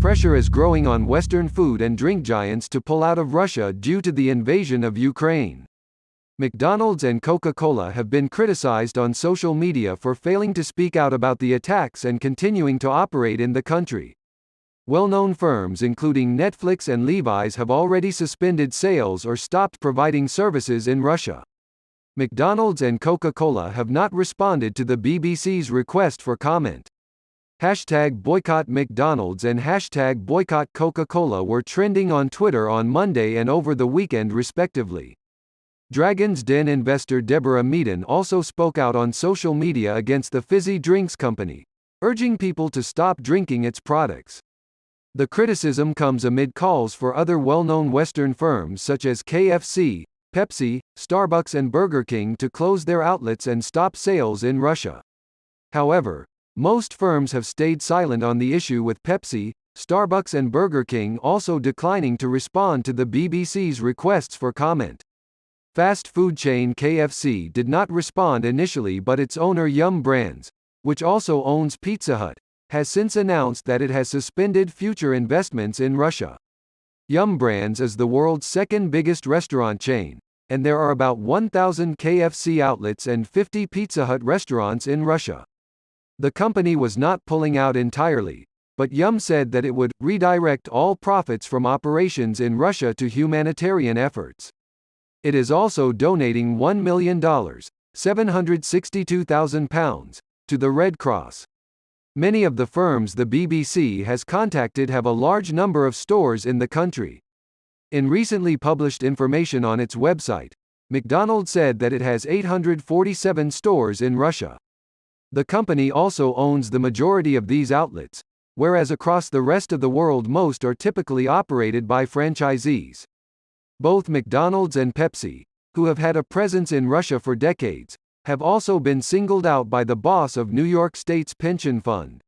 pressure is growing on Western food and drink giants to pull out of Russia due to the invasion of Ukraine. McDonald's and Coca-Cola have been criticized on social media for failing to speak out about the attacks and continuing to operate in the country. Well-known firms including Netflix and Levi's have already suspended sales or stopped providing services in Russia. McDonald's and Coca-Cola have not responded to the BBC's request for comment. #boycott McDonald's and #boycott Coca-Cola were trending on Twitter on Monday and over the weekend respectively. Dragon's Den investor Deborah Meaden also spoke out on social media against the fizzy drinks company, urging people to stop drinking its products. The criticism comes amid calls for other well-known Western firms such as KFC, Pepsi, Starbucks and Burger King to close their outlets and stop sales in Russia. However, most firms have stayed silent on the issue, with Pepsi, Starbucks and Burger King also declining to respond to the BBC's requests for comment. Fast food chain KFC did not respond initially, but its owner Yum Brands, which also owns Pizza Hut, has since announced that it has suspended future investments in Russia. Yum Brands is the world's second biggest restaurant chain, and there are about 1,000 KFC outlets and 50 Pizza Hut restaurants in Russia. The company was not pulling out entirely, but Yum said that it would redirect all profits from operations in Russia to humanitarian efforts. It is also donating $1 million, £762,000, to the Red Cross. Many of the firms the BBC has contacted have a large number of stores in the country. In recently published information on its website, McDonald's said that it has 847 stores in Russia. The company also owns the majority of these outlets, whereas across the rest of the world most are typically operated by franchisees. Both McDonald's and Pepsi, who have had a presence in Russia for decades, have also been singled out by the boss of New York State's pension fund.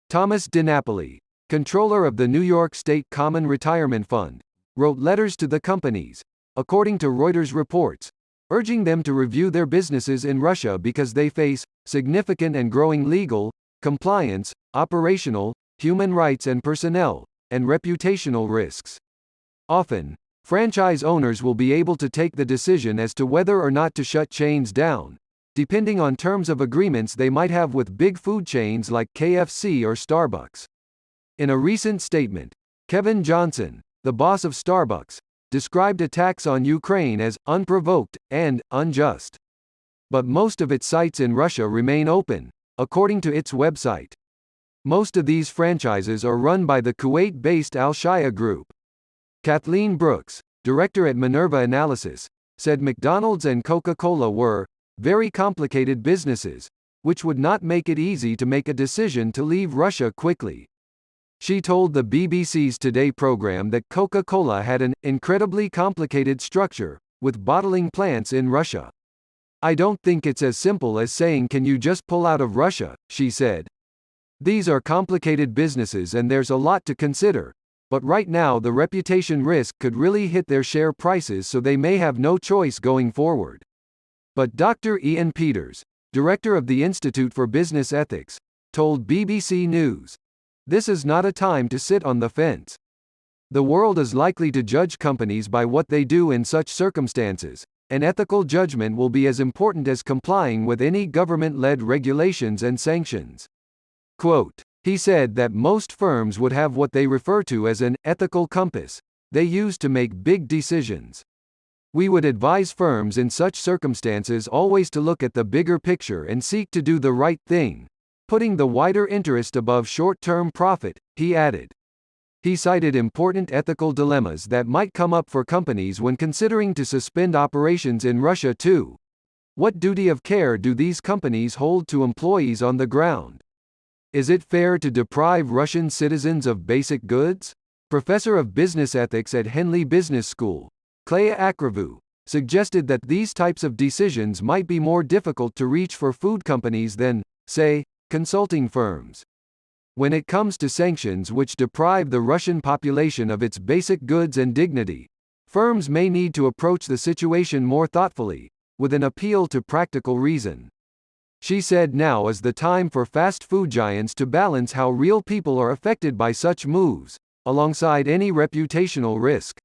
Thomas DiNapoli, controller of the New York State Common Retirement Fund, wrote letters to the companies, according to Reuters reports, urging them to review their businesses in Russia because they face significant and growing legal, compliance, operational, human rights and personnel, and reputational risks. Often, franchise owners will be able to take the decision as to whether or not to shut chains down, depending on terms of agreements they might have with big food chains like KFC or Starbucks. In a recent statement, Kevin Johnson, the boss of Starbucks, described attacks on Ukraine as unprovoked and unjust. But most of its sites in Russia remain open, according to its website. Most of these franchises are run by the Kuwait-based Al-Shaya Group. Kathleen Brooks, director at Minerva Analysis, said McDonald's and Coca-Cola were very complicated businesses, which would not make it easy to make a decision to leave Russia quickly. She told the BBC's Today program that Coca-Cola had an incredibly complicated structure, with bottling plants in Russia. "I don't think it's as simple as saying can you just pull out of Russia," she said. "These are complicated businesses and there's a lot to consider, but right now the reputation risk could really hit their share prices, so they may have no choice going forward." But Dr. Ian Peters, director of the Institute for Business Ethics, told BBC News, "This is not a time to sit on the fence. The world is likely to judge companies by what they do in such circumstances, and ethical judgment will be as important as complying with any government-led regulations and sanctions." Quote, he said that most firms would have what they refer to as an ethical compass they use to make big decisions. "We would advise firms in such circumstances always to look at the bigger picture and seek to do the right thing, putting the wider interest above short-term profit," he added. He cited important ethical dilemmas that might come up for companies when considering to suspend operations in Russia too. What duty of care do these companies hold to employees on the ground? Is it fair to deprive Russian citizens of basic goods? Professor of Business Ethics at Henley Business School, Clea Akravu, suggested that these types of decisions might be more difficult to reach for food companies than, say, consulting firms. When it comes to sanctions which deprive the Russian population of its basic goods and dignity, firms may need to approach the situation more thoughtfully, with an appeal to practical reason. She said now is the time for fast food giants to balance how real people are affected by such moves, alongside any reputational risk.